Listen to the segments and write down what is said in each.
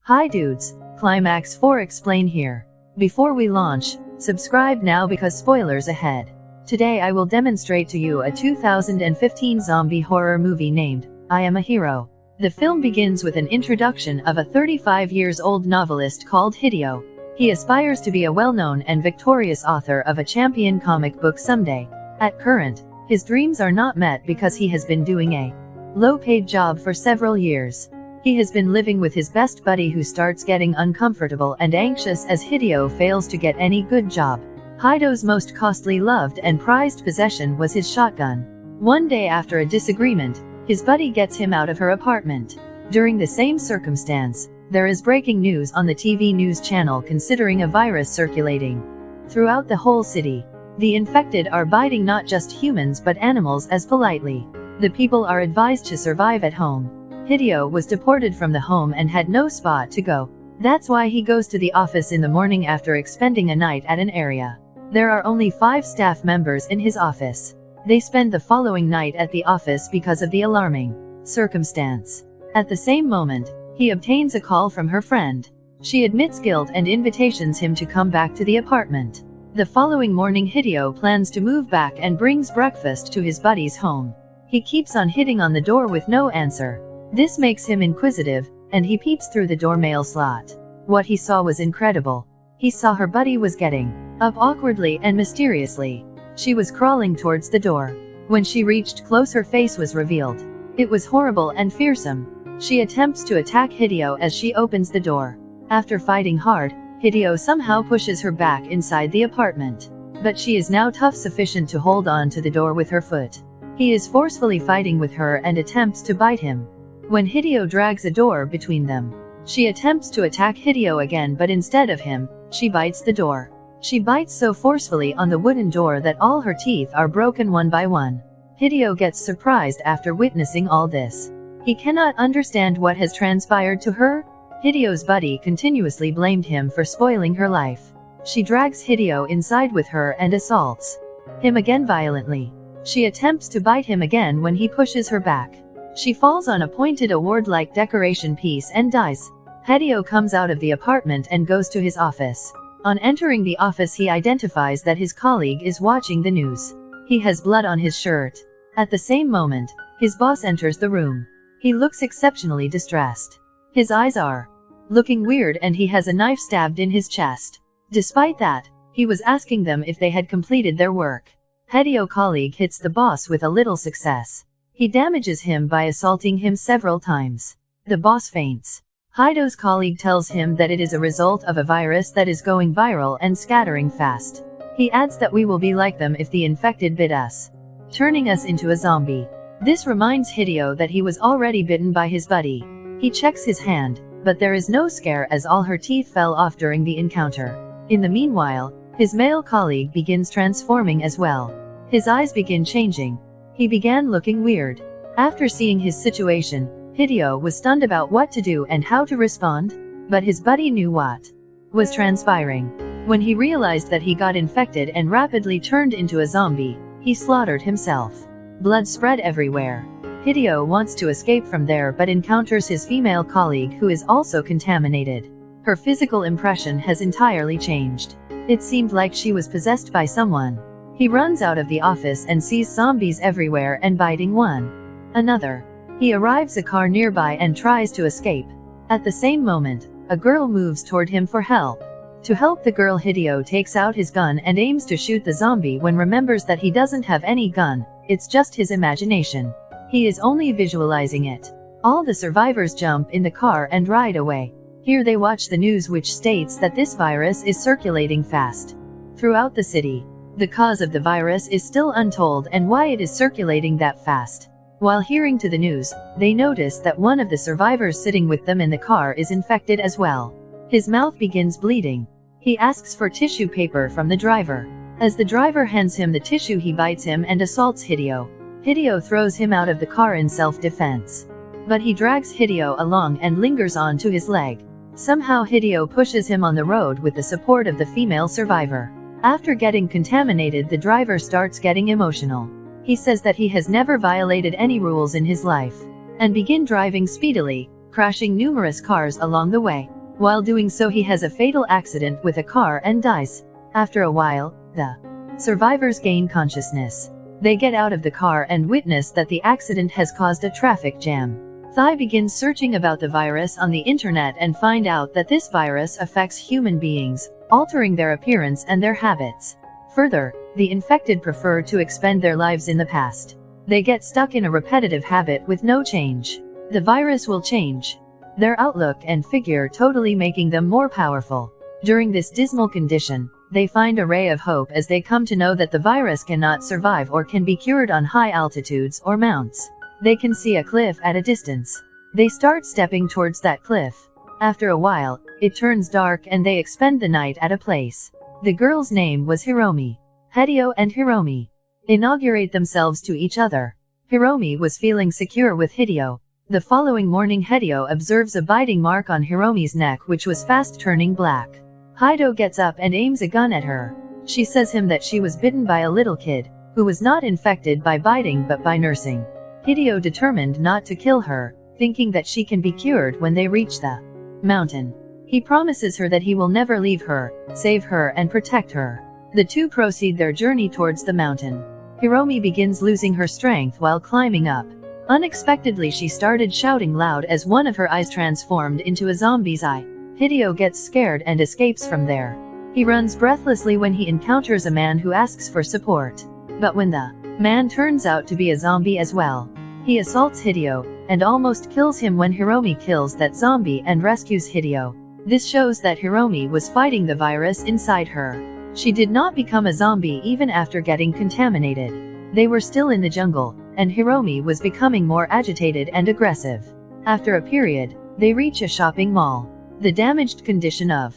Hi dudes, Climax 4 explain here. Before we launch, subscribe now because spoilers ahead. Today I will demonstrate to you a 2015 zombie horror movie named I Am a Hero. The film begins with an introduction of a 35-years-old novelist called Hideo. He aspires to be a well-known and victorious author of a champion comic book someday. At current, his dreams are not met because he has been doing a low-paid job for several years. He has been living with his best buddy who starts getting uncomfortable and anxious as Hideo fails to get any good job. Hideo's most costly, loved and prized possession was his shotgun. One day after a disagreement, his buddy gets him out of her apartment. During the same circumstance, there is breaking news on the TV news channel considering a virus circulating throughout the whole city. The infected are biting not just humans but animals as politely. The people are advised to survive at home. Hideo was deported from the home and had no spot to go. That's why he goes to the office in the morning after expending a night at an area. There are only 5 staff members in his office. They spend the following night at the office because of the alarming circumstance. At the same moment, he obtains a call from her friend. She admits guilt and invitations him to come back to the apartment. The following morning Hideo plans to move back and brings breakfast to his buddy's home. He keeps on hitting on the door with no answer. This makes him inquisitive, and he peeps through the doormail slot. What he saw was incredible. He saw her buddy was getting up awkwardly and mysteriously. She was crawling towards the door. When she reached close, her face was revealed. It was horrible and fearsome. She attempts to attack Hideo as she opens the door. After fighting hard, Hideo somehow pushes her back inside the apartment. But she is now tough sufficient to hold on to the door with her foot. He is forcefully fighting with her and attempts to bite him. When Hideo drags a door between them, she attempts to attack Hideo again, but instead of him, she bites the door. She bites so forcefully on the wooden door that all her teeth are broken one by one. Hideo gets surprised after witnessing all this. He cannot understand what has transpired to her. Hideo's buddy continuously blamed him for spoiling her life. She drags Hideo inside with her and assaults him again violently. She attempts to bite him again when he pushes her back. She falls on a pointed award-like decoration piece and dies. Hideo comes out of the apartment and goes to his office. On entering the office, he identifies that his colleague is watching the news. He has blood on his shirt. At the same moment, his boss enters the room. He looks exceptionally distressed. His eyes are looking weird and he has a knife stabbed in his chest. Despite that, he was asking them if they had completed their work. Hideo's colleague hits the boss with a little success. He damages him by assaulting him several times. The boss faints. Hideo's colleague tells him that it is a result of a virus that is going viral and scattering fast. He adds that we will be like them if the infected bit us, turning us into a zombie. This reminds Hideo that he was already bitten by his buddy. He checks his hand, but there is no scare as all her teeth fell off during the encounter. In the meanwhile, his male colleague begins transforming as well. His eyes begin changing. He began looking weird. After seeing his situation, Hideo was stunned about what to do and how to respond, but his buddy knew what was transpiring. When he realized that he got infected and rapidly turned into a zombie, he slaughtered himself. Blood spread everywhere. Hideo wants to escape from there but encounters his female colleague who is also contaminated. Her physical impression has entirely changed. It seemed like she was possessed by someone. He runs out of the office and sees zombies everywhere and biting one another. He arrives a car nearby and tries to escape. At the same moment, a girl moves toward him for help. To help the girl, Hideo takes out his gun and aims to shoot the zombie when remembers that he doesn't have any gun, it's just his imagination. He is only visualizing it. All the survivors jump in the car and ride away. Here they watch the news which states that this virus is circulating fast throughout the city. The cause of the virus is still untold and why it is circulating that fast. While hearing to the news, they notice that one of the survivors sitting with them in the car is infected as well. His mouth begins bleeding. He asks for tissue paper from the driver. As the driver hands him the tissue, he bites him and assaults Hideo. Hideo throws him out of the car in self-defense. But he drags Hideo along and lingers on to his leg. Somehow Hideo pushes him on the road with the support of the female survivor. After getting contaminated, the driver starts getting emotional. He says that he has never violated any rules in his life, and begin driving speedily, crashing numerous cars along the way. While doing so, he has a fatal accident with a car and dies. After a while, the survivors gain consciousness. They get out of the car and witness that the accident has caused a traffic jam. Thai begins searching about the virus on the internet and find out that this virus affects human beings, altering their appearance and their habits. Further, the infected prefer to expend their lives in the past. They get stuck in a repetitive habit with no change. The virus will change their outlook and figure, totally making them more powerful. During this dismal condition, they find a ray of hope as they come to know that the virus cannot survive or can be cured on high altitudes or mounts. They can see a cliff at a distance. They start stepping towards that cliff. After a while, it turns dark and they spend the night at a place. The girl's name was Hiromi. Hideo and Hiromi inaugurate themselves to each other. Hiromi was feeling secure with Hideo. The following morning, Hideo observes a biting mark on Hiromi's neck which was fast turning black. Hideo gets up and aims a gun at her. She says him that she was bitten by a little kid, who was not infected by biting but by nursing. Hideo determined not to kill her, thinking that she can be cured when they reach the mountain. He promises her that he will never leave her, save her and protect her. The two proceed their journey towards the mountain. Hiromi begins losing her strength while climbing up. Unexpectedly, she started shouting loud as one of her eyes transformed into a zombie's eye. Hideo gets scared and escapes from there. He runs breathlessly when he encounters a man who asks for support. But when the man turns out to be a zombie as well, he assaults Hideo and almost kills him when Hiromi kills that zombie and rescues Hideo. This shows that Hiromi was fighting the virus inside her. She did not become a zombie even after getting contaminated. They were still in the jungle, and Hiromi was becoming more agitated and aggressive. After a period, they reach a shopping mall. The damaged condition of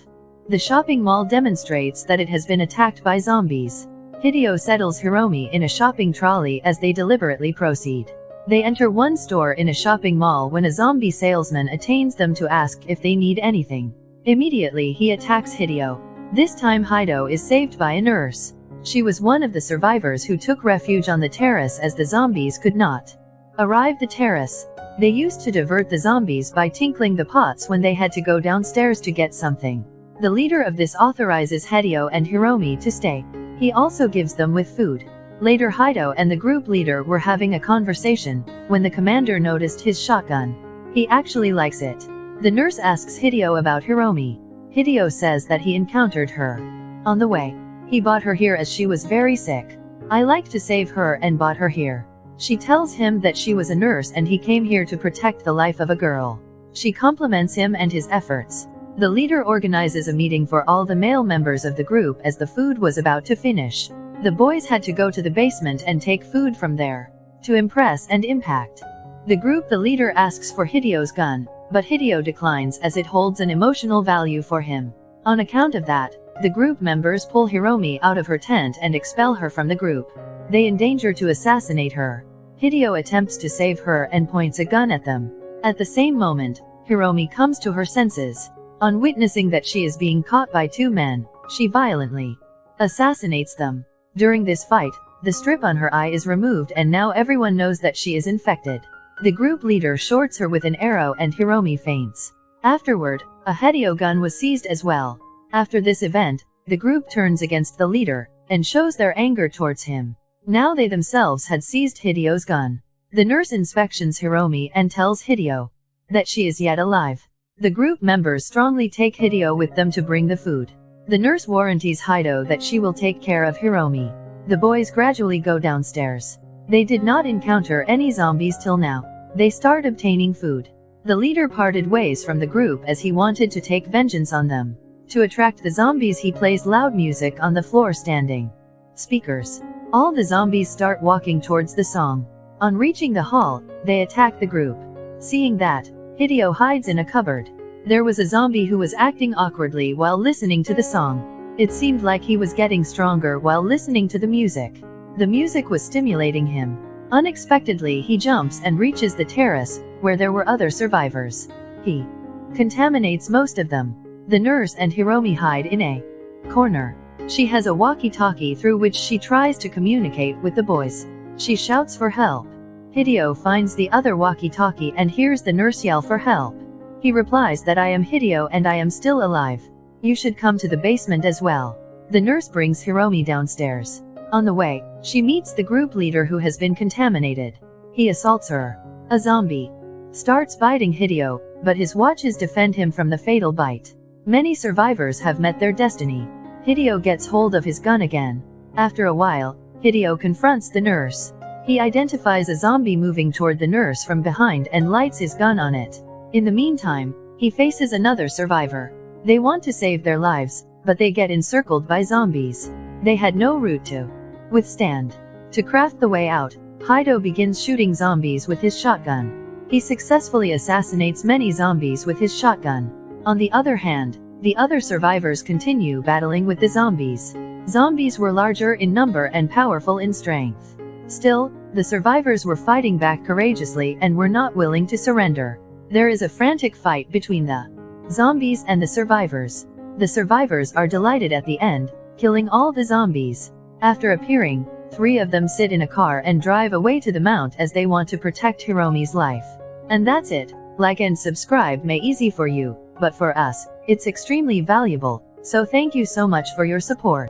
the shopping mall demonstrates that it has been attacked by zombies. Hideo settles Hiromi in a shopping trolley as they deliberately proceed. They enter one store in a shopping mall when a zombie salesman attains them to ask if they need anything. Immediately he attacks Hideo. This time Hideo is saved by a nurse. She was one of the survivors who took refuge on the terrace as the zombies could not arrive the terrace. They used to divert the zombies by tinkling the pots when they had to go downstairs to get something. The leader of this authorizes Hideo and Hiromi to stay. He also gives them with food. Later, Hideo and the group leader were having a conversation when the commander noticed his shotgun. He actually likes it. The nurse asks Hideo about Hiromi. Hideo says that he encountered her on the way. He bought her here as she was very sick. I like to save her and bought her here. She tells him that she was a nurse and he came here to protect the life of a girl. She compliments him and his efforts. The leader organizes a meeting for all the male members of the group as the food was about to finish. The boys had to go to the basement and take food from there. To impress and impact the group, the leader asks for Hideo's gun, but Hideo declines as it holds an emotional value for him. On account of that, the group members pull Hiromi out of her tent and expel her from the group. They endanger to assassinate her. Hideo attempts to save her and points a gun at them. At the same moment, Hiromi comes to her senses. On witnessing that she is being caught by two men, she violently assassinates them. During this fight, the strip on her eye is removed and now everyone knows that she is infected. The group leader shorts her with an arrow and Hiromi faints. Afterward, a Hideo gun was seized as well. After this event, the group turns against the leader and shows their anger towards him. Now they themselves had seized Hideo's gun. The nurse inspections Hiromi and tells Hideo that she is yet alive. The group members strongly take Hideo with them to bring the food. The nurse warranties Hideo that she will take care of Hiromi. The boys gradually go downstairs. They did not encounter any zombies till now. They start obtaining food. The leader parted ways from the group as he wanted to take vengeance on them. To attract the zombies, he plays loud music on the floor standing speakers. All the zombies start walking towards the song. On reaching the hall, they attack the group. Seeing that, Hideo hides in a cupboard. There was a zombie who was acting awkwardly while listening to the song. It seemed like he was getting stronger while listening to the music. The music was stimulating him. Unexpectedly, he jumps and reaches the terrace, where there were other survivors. He contaminates most of them. The nurse and Hiromi hide in a corner. She has a walkie-talkie through which she tries to communicate with the boys. She shouts for help. Hideo finds the other walkie-talkie and hears the nurse yell for help. He replies that I am Hideo and I am still alive. You should come to the basement as well. The nurse brings Hiromi downstairs. On the way, she meets the group leader who has been contaminated. He assaults her. A zombie starts biting Hideo, but his watches defend him from the fatal bite. Many survivors have met their destiny. Hideo gets hold of his gun again. After a while, Hideo confronts the nurse. He identifies a zombie moving toward the nurse from behind and lights his gun on it. In the meantime, he faces another survivor. They want to save their lives, but they get encircled by zombies. They had no route to withstand. To craft the way out, Hideo begins shooting zombies with his shotgun. He successfully assassinates many zombies with his shotgun. On the other hand, the other survivors continue battling with the zombies. Zombies were larger in number and powerful in strength. Still, the survivors were fighting back courageously and were not willing to surrender. There is a frantic fight between the zombies and the survivors. The survivors are delighted at the end, killing all the zombies. After appearing, 3 of them sit in a car and drive away to the mount as they want to protect Hiromi's life. And that's it. Like and subscribe may easy for you, but for us, it's extremely valuable, so thank you so much for your support.